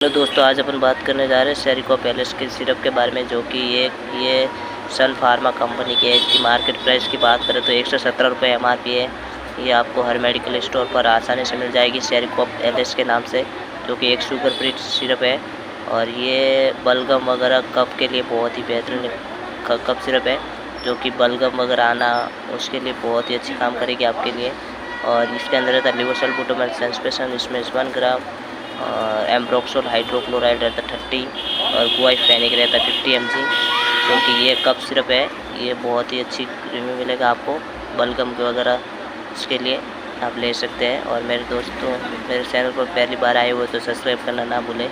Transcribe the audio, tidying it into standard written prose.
तो दोस्तों आज अपन बात करने जा रहे हैं सेरिको पैलेस के सिरप के बारे में, जो कि ये सन फार्मा कंपनी की है। इसकी मार्केट प्राइस की बात करें तो 117 रुपये MRP है। ये आपको हर मेडिकल स्टोर पर आसानी से मिल जाएगी सेरिको पैलेस के नाम से, जो कि एक शुगर फ्री सिरप है। और ये बलगम वगैरह कफ के लिए बहुत ही बेहतरीन कफ सिरप है, जो कि बलगम वगैरह आना उसके लिए बहुत ही अच्छी काम करेगी आपके लिए। और इसके अंदर रहता है लिवोसल्बुटामॉल सस्पेंशन, इसमें 1 ग्राम एम्ब्रोक्सोल हाइड्रोक्लोराइड रहता है 30 और गुआइफेनिक रहता है 50 mg। जो कि ये कफ सिरप है, ये बहुत ही अच्छी रिव्यू मिलेगा आपको बलगम के वगैरह, इसके लिए आप ले सकते हैं। और मेरे दोस्तों, मेरे चैनल पर पहली बार आए हुए तो सब्सक्राइब करना ना भूलें।